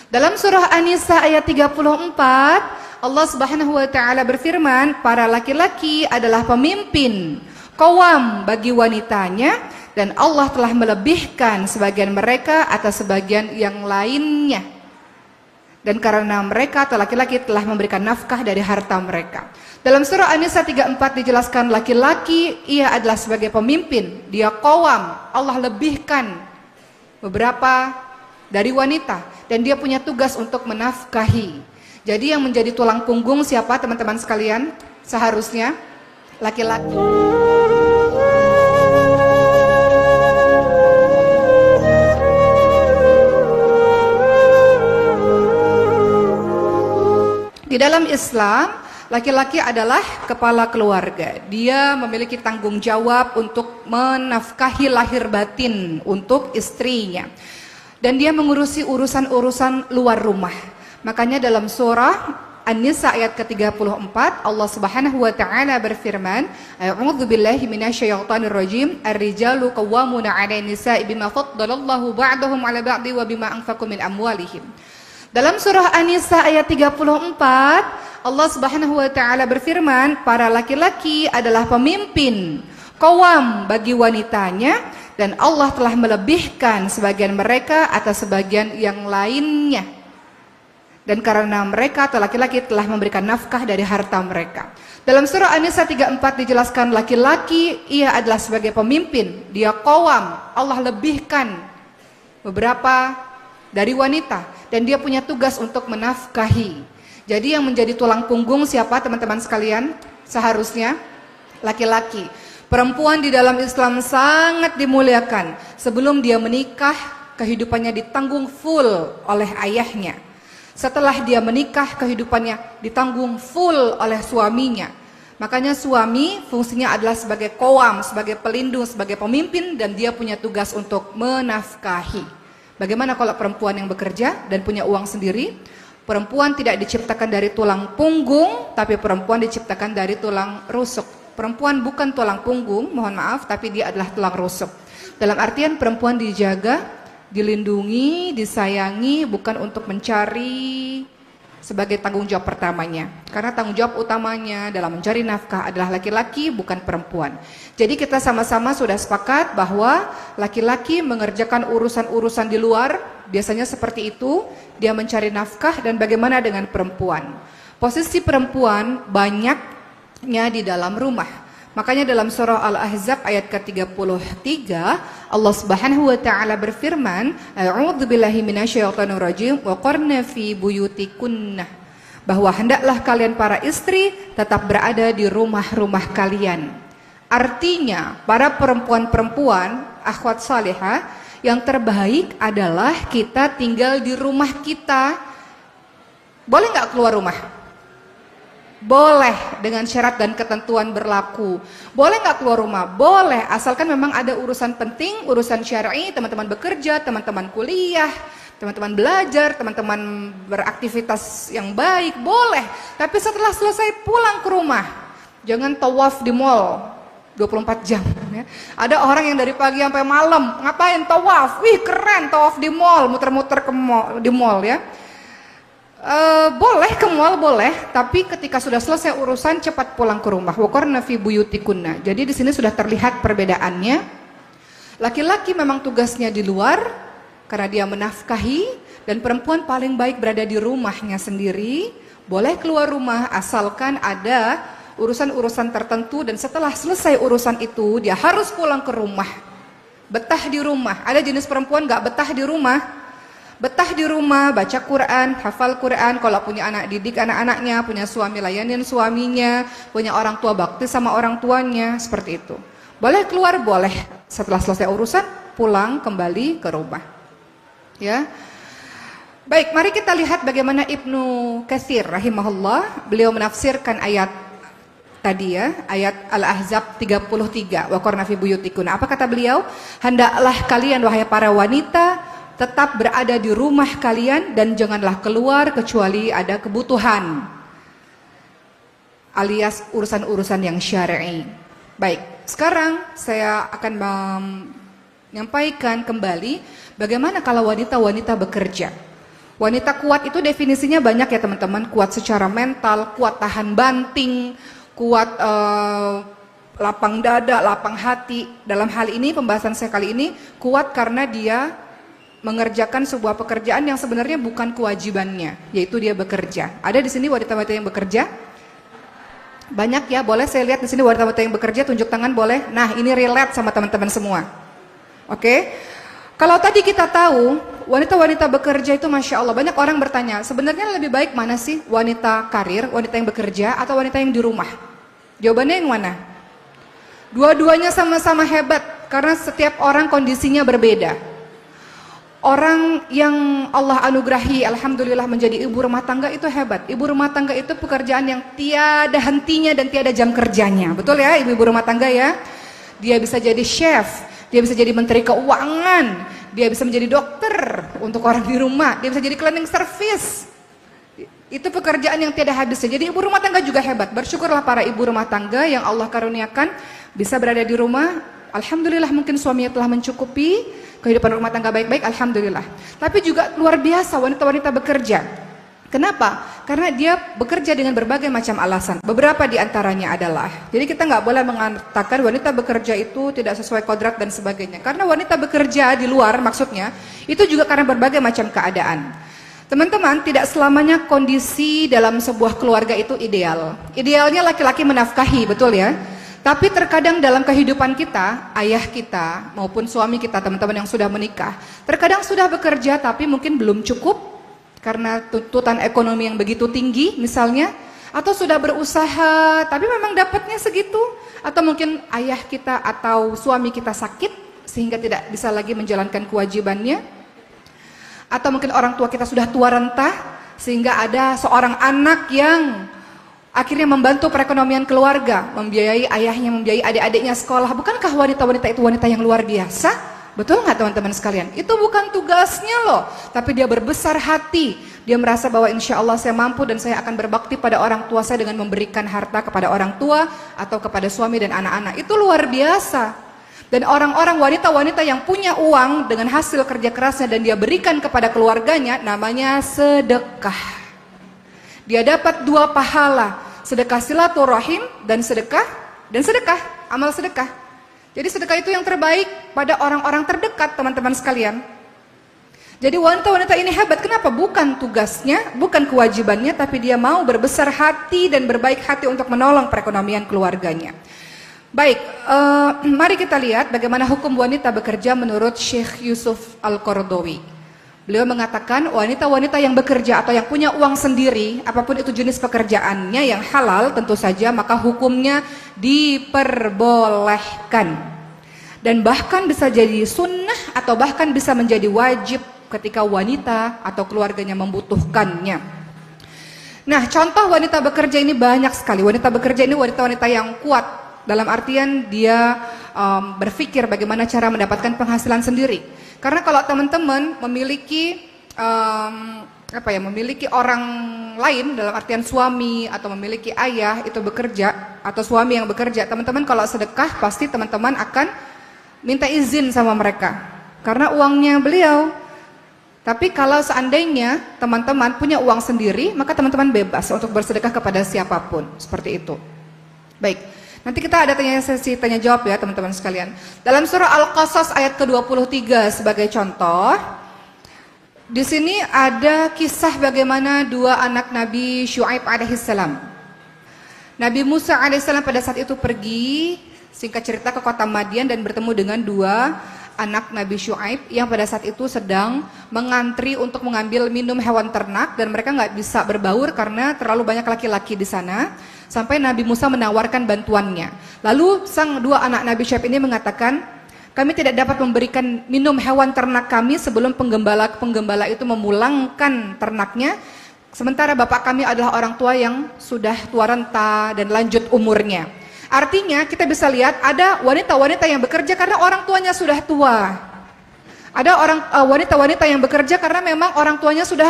Dalam surah An-Nisa ayat 34, Allah Subhanahu wa taala berfirman, para laki-laki adalah pemimpin qawam bagi wanitanya dan Allah telah melebihkan sebagian mereka atas sebagian yang lainnya. Dan karena mereka atau laki-laki telah memberikan nafkah dari harta mereka. Dalam surah An-Nisa 34 dijelaskan laki-laki ia adalah sebagai pemimpin, dia qawam, Allah lebihkan beberapa dari wanita dan dia punya tugas untuk menafkahi. Jadi yang menjadi tulang punggung siapa teman-teman sekalian? Seharusnya laki-laki. Di dalam Islam, laki-laki adalah kepala keluarga. Dia memiliki tanggung jawab untuk menafkahi lahir batin untuk istrinya. Dan dia mengurusi urusan-urusan luar rumah. Makanya dalam surah An-Nisa ayat ke-34 Allah Subhanahu wa taala berfirman, A'udzu billahi minasyaitonir rajim, ar-rijalu qawwamuna 'alan nisa'i bima faddalallahu ba'dahum 'ala ba'di wa bima anfaqu min amwalihim. Dalam surah An-Nisa ayat 34 Allah Subhanahu wa taala berfirman, para laki-laki adalah pemimpin qawam bagi wanitanya dan Allah telah melebihkan sebagian mereka atas sebagian yang lainnya. Dan karena mereka atau laki-laki telah memberikan nafkah dari harta mereka. Dalam surah An-Nisa 34 dijelaskan laki-laki ia adalah sebagai pemimpin, dia qawam, Allah lebihkan beberapa dari wanita dan dia punya tugas untuk menafkahi. Jadi yang menjadi tulang punggung siapa teman-teman sekalian? Seharusnya laki-laki. Perempuan di dalam Islam sangat dimuliakan. Sebelum dia menikah, kehidupannya ditanggung full oleh ayahnya. Setelah dia menikah, kehidupannya ditanggung full oleh suaminya. Makanya suami fungsinya adalah sebagai qawam, sebagai pelindung, sebagai pemimpin dan dia punya tugas untuk menafkahi. Bagaimana kalau perempuan yang bekerja dan punya uang sendiri? Perempuan tidak diciptakan dari tulang punggung, tapi perempuan diciptakan dari tulang rusuk. Perempuan bukan tulang punggung, mohon maaf, tapi dia adalah tulang rusuk. Dalam artian perempuan dijaga, dilindungi, disayangi, bukan untuk mencari sebagai tanggung jawab pertamanya. Karena tanggung jawab utamanya dalam mencari nafkah adalah laki-laki, bukan perempuan. Jadi kita sama-sama sudah sepakat bahwa laki-laki mengerjakan urusan-urusan di luar, biasanya seperti itu, dia mencari nafkah. Dan bagaimana dengan perempuan? Posisi perempuan banyaknya di dalam rumah. Makanya dalam surah Al-Ahzab ayat ke-33 Allah Subhanahu wa taala berfirman, A'udzu billahi minasyaitonir rajim wa qarna fi buyutikunna, bahwa hendaklah kalian para istri tetap berada di rumah-rumah kalian. Artinya para perempuan-perempuan akhwat salihah, yang terbaik adalah kita tinggal di rumah kita. Boleh nggak keluar rumah? Boleh, dengan syarat dan ketentuan berlaku. Boleh nggak keluar rumah? Boleh, asalkan memang ada urusan penting, urusan syar'i, teman-teman bekerja, teman-teman kuliah, teman-teman belajar, teman-teman beraktivitas yang baik, boleh. Tapi setelah selesai pulang ke rumah, jangan tawaf di mall 24 jam. Ya. Ada orang yang dari pagi sampai malam, ngapain tawaf? Wih keren, tawaf di mall, muter-muter di mall ya. Boleh ke mall boleh, tapi ketika sudah selesai urusan cepat pulang ke rumah. Waqarna fi buyutikunna. Jadi di sini sudah terlihat perbedaannya. Laki-laki memang tugasnya di luar karena dia menafkahi, dan perempuan paling baik berada di rumahnya sendiri. Boleh keluar rumah asalkan ada urusan-urusan tertentu dan setelah selesai urusan itu dia harus pulang ke rumah. Betah di rumah. Ada jenis perempuan nggak betah di rumah. Betah di rumah, baca Quran, hafal Quran, kalau punya anak didik anak-anaknya, punya suami layanin suaminya, punya orang tua bakti sama orang tuanya, seperti itu. Boleh keluar, boleh. Setelah selesai urusan, pulang kembali ke rumah. Ya. Baik, mari kita lihat bagaimana Ibnu Katsir rahimahullah, beliau menafsirkan ayat tadi ya, ayat Al-Ahzab 33, wa qarna fi buyutikunna. Apa kata beliau? Hendaklah kalian wahai para wanita tetap berada di rumah kalian dan janganlah keluar kecuali ada kebutuhan, alias urusan-urusan yang syar'i. Baik, sekarang saya akan menyampaikan kembali bagaimana kalau wanita-wanita bekerja. Wanita kuat itu definisinya banyak ya teman-teman. Kuat secara mental, kuat tahan banting, kuat lapang dada, lapang hati. Dalam hal ini pembahasan saya kali ini kuat karena dia mengerjakan sebuah pekerjaan yang sebenarnya bukan kewajibannya, yaitu dia bekerja. Ada di sini wanita-wanita yang bekerja? Banyak ya, boleh saya lihat di sini wanita-wanita yang bekerja, tunjuk tangan boleh. Nah, ini relate sama teman-teman semua. Oke. Kalau tadi kita tahu wanita-wanita bekerja itu Masya Allah, banyak orang bertanya, sebenarnya lebih baik mana sih wanita karir, wanita yang bekerja atau wanita yang di rumah? Jawabannya yang mana? Dua-duanya sama-sama hebat karena setiap orang kondisinya berbeda. Orang yang Allah anugerahi alhamdulillah menjadi ibu rumah tangga itu hebat. Ibu rumah tangga itu pekerjaan yang tiada hentinya dan tiada jam kerjanya. Betul ya ibu-ibu rumah tangga ya? Dia bisa jadi chef, dia bisa jadi menteri keuangan, dia bisa menjadi dokter untuk orang di rumah, dia bisa jadi cleaning service. Itu pekerjaan yang tiada habisnya. Jadi ibu rumah tangga juga hebat. Bersyukurlah para ibu rumah tangga yang Allah karuniakan bisa berada di rumah. Alhamdulillah mungkin suaminya telah mencukupi kehidupan rumah tangga baik-baik, alhamdulillah. Tapi juga luar biasa wanita-wanita bekerja. Kenapa? Karena dia bekerja dengan berbagai macam alasan. Beberapa di antaranya adalah, jadi kita nggak boleh mengatakan wanita bekerja itu tidak sesuai kodrat dan sebagainya. Karena wanita bekerja di luar maksudnya, itu juga karena berbagai macam keadaan. Teman-teman, tidak selamanya kondisi dalam sebuah keluarga itu ideal. Idealnya laki-laki menafkahi, betul ya? Tapi terkadang dalam kehidupan kita, ayah kita maupun suami kita, teman-teman yang sudah menikah, terkadang sudah bekerja tapi mungkin belum cukup karena tuntutan ekonomi yang begitu tinggi misalnya, atau sudah berusaha tapi memang dapatnya segitu, atau mungkin ayah kita atau suami kita sakit sehingga tidak bisa lagi menjalankan kewajibannya, atau mungkin orang tua kita sudah tua renta sehingga ada seorang anak yang akhirnya membantu perekonomian keluarga, membiayai ayahnya, membiayai adik-adiknya sekolah. Bukankah wanita-wanita itu wanita yang luar biasa? Betul nggak teman-teman sekalian? Itu bukan tugasnya loh, tapi dia berbesar hati. Dia merasa bahwa insya Allah saya mampu dan saya akan berbakti pada orang tua saya dengan memberikan harta kepada orang tua atau kepada suami dan anak-anak. Itu luar biasa. Dan orang-orang wanita-wanita yang punya uang dengan hasil kerja kerasnya dan dia berikan kepada keluarganya, namanya sedekah. Dia dapat dua pahala, sedekah silaturahim dan sedekah amal sedekah. Jadi sedekah itu yang terbaik pada orang-orang terdekat teman-teman sekalian. Jadi wanita-wanita ini hebat, kenapa? Bukan tugasnya, bukan kewajibannya, tapi dia mau berbesar hati dan berbaik hati untuk menolong perekonomian keluarganya. Baik, mari kita lihat bagaimana hukum wanita bekerja menurut Syekh Yusuf Al-Qaradawi. Beliau mengatakan wanita-wanita yang bekerja atau yang punya uang sendiri, apapun itu jenis pekerjaannya yang halal tentu saja, maka hukumnya diperbolehkan. Dan bahkan bisa jadi sunnah atau bahkan bisa menjadi wajib ketika wanita atau keluarganya membutuhkannya. Nah, contoh wanita bekerja ini banyak sekali. Wanita bekerja ini wanita-wanita yang kuat, dalam artian dia berpikir bagaimana cara mendapatkan penghasilan sendiri. Karena kalau teman-teman memiliki memiliki orang lain dalam artian suami atau memiliki ayah itu bekerja atau suami yang bekerja, teman-teman kalau sedekah pasti teman-teman akan minta izin sama mereka karena uangnya beliau. Tapi kalau seandainya teman-teman punya uang sendiri, maka teman-teman bebas untuk bersedekah kepada siapapun, seperti itu. Baik. Nanti kita ada sesi tanya jawab ya teman-teman sekalian. Dalam surah Al-Qasas ayat ke-23 sebagai contoh, di sini ada kisah bagaimana dua anak Nabi Syuaib alaihissalam. Nabi Musa alaihissalam pada saat itu pergi, singkat cerita, ke kota Madian dan bertemu dengan dua anak Nabi Syuaib yang pada saat itu sedang mengantri untuk mengambil minum hewan ternak dan mereka nggak bisa berbaur karena terlalu banyak laki-laki di sana. Sampai Nabi Musa menawarkan bantuannya. Lalu sang dua anak Nabi Syuaib ini mengatakan, kami tidak dapat memberikan minum hewan ternak kami sebelum penggembala itu memulangkan ternaknya. Sementara bapak kami adalah orang tua yang sudah tua renta dan lanjut umurnya. Artinya kita bisa lihat ada wanita-wanita yang bekerja karena orang tuanya sudah tua. Ada wanita-wanita yang bekerja karena memang orang tuanya sudah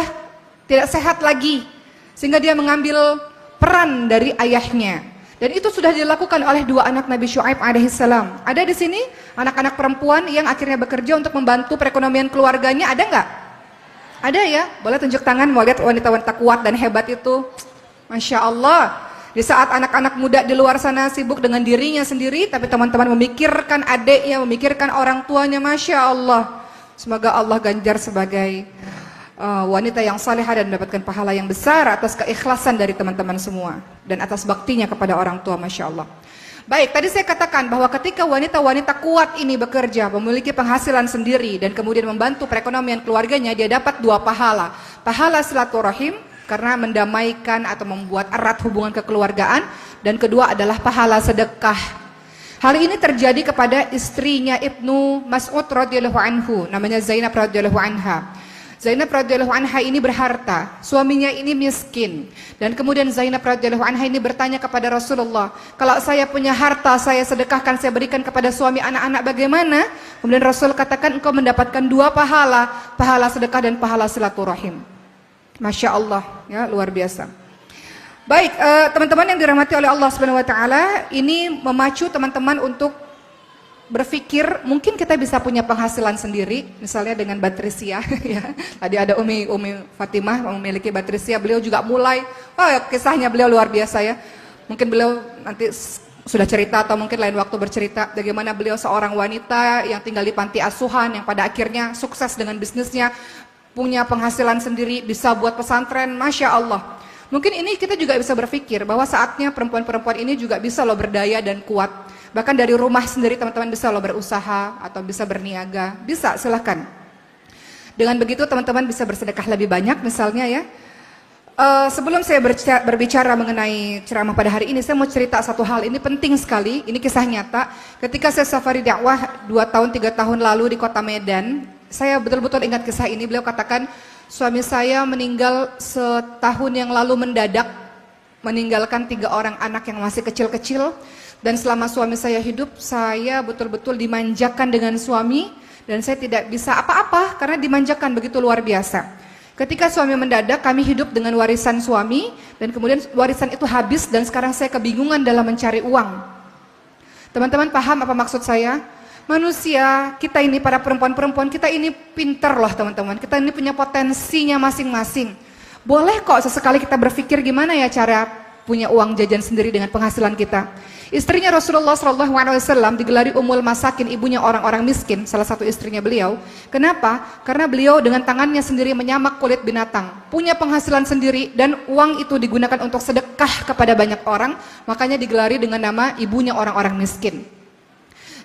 tidak sehat lagi. Sehingga dia mengambil peran dari ayahnya. Dan itu sudah dilakukan oleh dua anak Nabi Syuaib alaihissalam. Ada di sini anak-anak perempuan yang akhirnya bekerja untuk membantu perekonomian keluarganya, ada nggak? Ada ya? Boleh tunjuk tangan mau lihat wanita-wanita kuat dan hebat itu? Masya Allah. Di saat anak-anak muda di luar sana sibuk dengan dirinya sendiri, tapi teman-teman memikirkan adiknya, memikirkan orang tuanya, Masya Allah. Semoga Allah ganjar sebagai wanita yang salihah dan mendapatkan pahala yang besar atas keikhlasan dari teman-teman semua dan atas baktinya kepada orang tua, Masya Allah. Baik, tadi saya katakan bahwa ketika wanita-wanita kuat ini bekerja, memiliki penghasilan sendiri dan kemudian membantu perekonomian keluarganya, dia dapat dua pahala. Pahala silaturahim karena mendamaikan atau membuat erat hubungan kekeluargaan, dan kedua adalah pahala sedekah. Hal ini terjadi kepada istrinya Ibnu Mas'ud radhiyallahu anhu, namanya Zainab radhiyallahu anha. Zainab radhiyallahu anha ini berharta, suaminya ini miskin. Dan kemudian Zainab radhiyallahu anha ini bertanya kepada Rasulullah, kalau saya punya harta, saya sedekahkan, saya berikan kepada suami anak-anak bagaimana? Kemudian Rasul katakan engkau mendapatkan dua pahala, pahala sedekah dan pahala silaturahim. Masya Allah, ya luar biasa. Baik, teman-teman yang dirahmati oleh Allah Subhanahu Wa Taala, ini memacu teman-teman untuk berpikir mungkin kita bisa punya penghasilan sendiri, misalnya dengan Batrisya. Ya. Tadi ada Umi Fatimah memiliki Batrisya, beliau juga mulai, kisahnya beliau luar biasa ya. Mungkin beliau nanti sudah cerita atau mungkin lain waktu bercerita bagaimana beliau seorang wanita yang tinggal di panti asuhan yang pada akhirnya sukses dengan bisnisnya, punya penghasilan sendiri, bisa buat pesantren, Masya Allah. Mungkin ini kita juga bisa berpikir bahwa saatnya perempuan-perempuan ini juga bisa loh berdaya dan kuat. Bahkan dari rumah sendiri teman-teman bisa loh berusaha atau bisa berniaga, bisa silahkan. Dengan begitu teman-teman bisa bersedekah lebih banyak misalnya ya. Sebelum saya berbicara mengenai ceramah pada hari ini, saya mau cerita satu hal, ini penting sekali, ini kisah nyata. Ketika saya safari dakwah 2 tahun 3 tahun lalu di kota Medan, saya betul-betul ingat kisah ini. Beliau katakan, suami saya meninggal setahun yang lalu mendadak, meninggalkan 3 orang anak yang masih kecil-kecil. Dan selama suami saya hidup, saya betul-betul dimanjakan dengan suami, dan saya tidak bisa apa-apa karena dimanjakan begitu luar biasa. Ketika suami mendadak, kami hidup dengan warisan suami, dan kemudian warisan itu habis, dan sekarang saya kebingungan dalam mencari uang. Teman-teman paham apa maksud saya? Manusia, kita ini para perempuan-perempuan, kita ini pinter loh teman-teman. Kita ini punya potensinya masing-masing. Boleh kok sesekali kita berpikir gimana ya cara punya uang jajan sendiri dengan penghasilan kita. Istrinya Rasulullah SAW digelari Ummul Masakin, ibunya orang-orang miskin, salah satu istrinya beliau. Kenapa? Karena beliau dengan tangannya sendiri menyamak kulit binatang, punya penghasilan sendiri, dan uang itu digunakan untuk sedekah kepada banyak orang, makanya digelari dengan nama ibunya orang-orang miskin.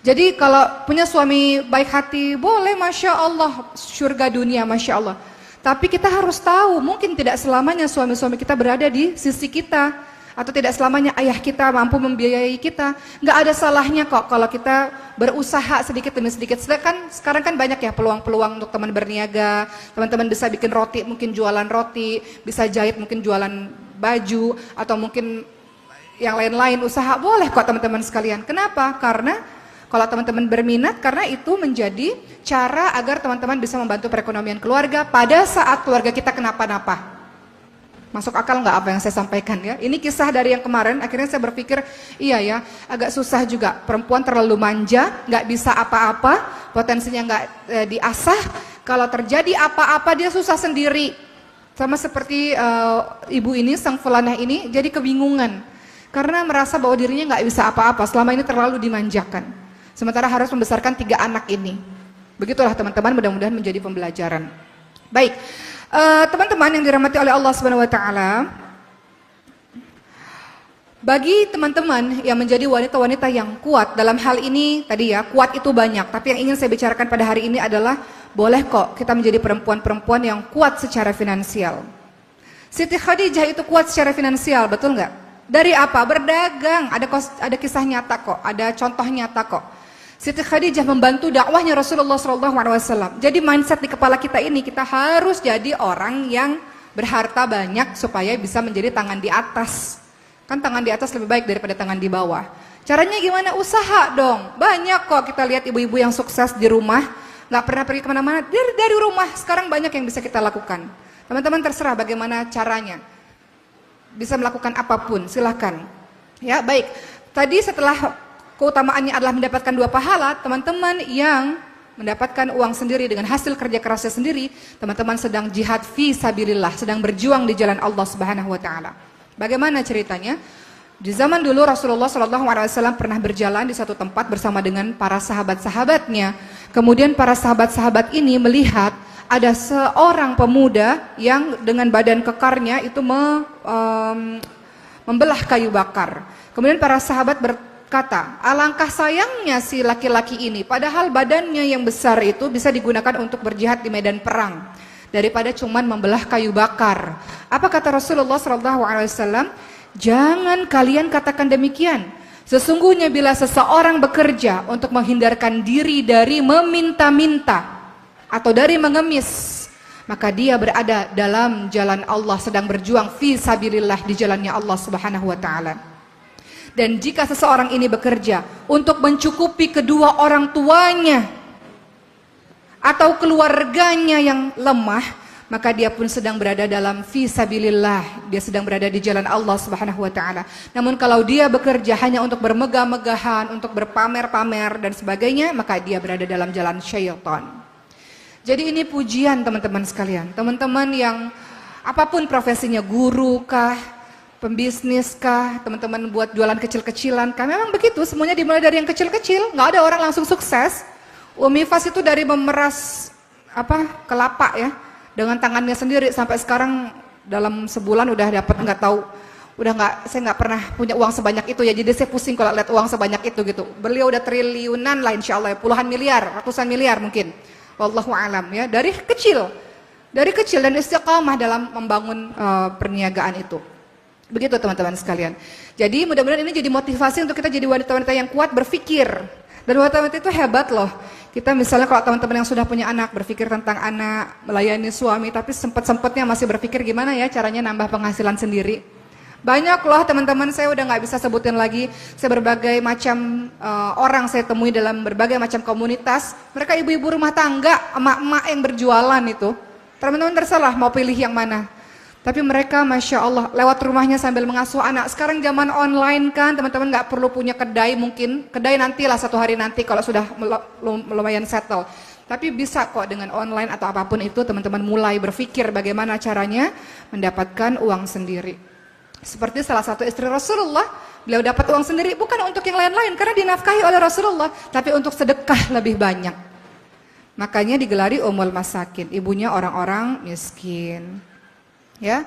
Jadi kalau punya suami baik hati, boleh, Masya Allah, surga dunia, Masya Allah. Tapi kita harus tahu, mungkin tidak selamanya suami-suami kita berada di sisi kita, atau tidak selamanya ayah kita mampu membiayai kita. Nggak ada salahnya kok kalau kita berusaha sedikit demi sedikit. Sedangkan sekarang kan banyak ya peluang-peluang untuk teman berniaga. Teman-teman bisa bikin roti, mungkin jualan roti, bisa jahit, mungkin jualan baju, atau mungkin yang lain-lain usaha. Boleh kok teman-teman sekalian. Kenapa? Karena kalau teman-teman berminat, karena itu menjadi cara agar teman-teman bisa membantu perekonomian keluarga pada saat keluarga kita kenapa-napa. Masuk akal nggak apa yang saya sampaikan ya? Ini kisah dari yang kemarin, akhirnya saya berpikir, iya ya, agak susah juga. Perempuan terlalu manja, nggak bisa apa-apa, potensinya nggak diasah. Kalau terjadi apa-apa dia susah sendiri. Sama seperti ibu ini, sang fulanah ini, jadi kebingungan. Karena merasa bahwa dirinya nggak bisa apa-apa, selama ini terlalu dimanjakan. Sementara harus membesarkan 3 anak ini. Begitulah teman-teman, mudah-mudahan menjadi pembelajaran. Baik. Teman-teman yang dirahmati oleh Allah Subhanahu Wa Taala, bagi teman-teman yang menjadi wanita-wanita yang kuat dalam hal ini tadi ya, kuat itu banyak, tapi yang ingin saya bicarakan pada hari ini adalah boleh kok kita menjadi perempuan-perempuan yang kuat secara finansial. Siti Khadijah itu kuat secara finansial, betul nggak? Dari apa? Berdagang. Ada kisah nyata kok, ada contoh nyata kok. Siti Khadijah membantu dakwahnya Rasulullah SAW. Jadi mindset di kepala kita ini, kita harus jadi orang yang berharta banyak supaya bisa menjadi tangan di atas. Kan tangan di atas lebih baik daripada tangan di bawah. Caranya gimana? Usaha dong. Banyak kok kita lihat ibu-ibu yang sukses di rumah, nggak pernah pergi kemana-mana, dari rumah. Sekarang banyak yang bisa kita lakukan. Teman-teman terserah bagaimana caranya. Bisa melakukan apapun, silahkan. Ya baik. Tadi setelah keutamaannya adalah mendapatkan 2 pahala, teman-teman yang mendapatkan uang sendiri dengan hasil kerja kerasnya sendiri, teman-teman sedang jihad fi sabilillah, sedang berjuang di jalan Allah Subhanahu wa taala. Bagaimana ceritanya? Di zaman dulu Rasulullah SAW pernah berjalan di satu tempat bersama dengan para sahabat-sahabatnya. Kemudian para sahabat-sahabat ini melihat ada seorang pemuda yang dengan badan kekarnya itu membelah kayu bakar. Kemudian para sahabat berkata, alangkah sayangnya si laki-laki ini, padahal badannya yang besar itu bisa digunakan untuk berjihad di medan perang daripada cuman membelah kayu bakar. Apa kata Rasulullah SAW? Jangan kalian katakan demikian. Sesungguhnya bila seseorang bekerja untuk menghindarkan diri dari meminta-minta atau dari mengemis, maka dia berada dalam jalan Allah, sedang berjuang fi sabilillah di jalannya Allah Subhanahu wa taala. Dan jika seseorang ini bekerja untuk mencukupi kedua orang tuanya atau keluarganya yang lemah, maka dia pun sedang berada dalam fi sabilillah, dia sedang berada di jalan Allah Subhanahu wa taala. Namun kalau dia bekerja hanya untuk bermegah-megahan, untuk berpamer-pamer dan sebagainya, maka dia berada dalam jalan syaitan. Jadi ini pujian teman-teman sekalian. Teman-teman yang apapun profesinya, guru kah, pembisnis kah, teman-teman buat jualan kecil-kecilan kah, memang begitu, semuanya dimulai dari yang kecil-kecil. Nggak ada orang langsung sukses. Umi Fas itu dari memeras kelapa ya, dengan tangannya sendiri sampai sekarang dalam sebulan udah dapat saya nggak pernah punya uang sebanyak itu ya, jadi saya pusing kalau lihat uang sebanyak itu gitu. Beliau udah triliunan lah insya Allah ya, puluhan miliar, ratusan miliar mungkin, wallahu alam ya, dari kecil dan istiqamah dalam membangun perniagaan itu. Begitu teman-teman sekalian. Jadi mudah-mudahan ini jadi motivasi untuk kita jadi wanita-wanita yang kuat berpikir. Dan wanita-wanita itu hebat loh. Kita misalnya kalau teman-teman yang sudah punya anak, berpikir tentang anak, melayani suami, tapi sempat-sempatnya masih berpikir gimana ya caranya nambah penghasilan sendiri. Banyak loh teman-teman, saya udah nggak bisa sebutin lagi. Saya berbagai macam orang saya temui dalam berbagai macam komunitas. Mereka ibu-ibu rumah tangga, emak-emak yang berjualan itu. Teman-teman terserah mau pilih yang mana. Tapi mereka Masya Allah lewat rumahnya sambil mengasuh anak. Sekarang zaman online kan teman-teman gak perlu punya kedai mungkin. Kedai nantilah satu hari nanti kalau sudah lumayan settle. Tapi bisa kok dengan online atau apapun itu teman-teman mulai berpikir bagaimana caranya mendapatkan uang sendiri. Seperti salah satu istri Rasulullah, beliau dapat uang sendiri bukan untuk yang lain-lain karena dinafkahi oleh Rasulullah, tapi untuk sedekah lebih banyak. Makanya digelari Ummul Masakin, ibunya orang-orang miskin. Ya,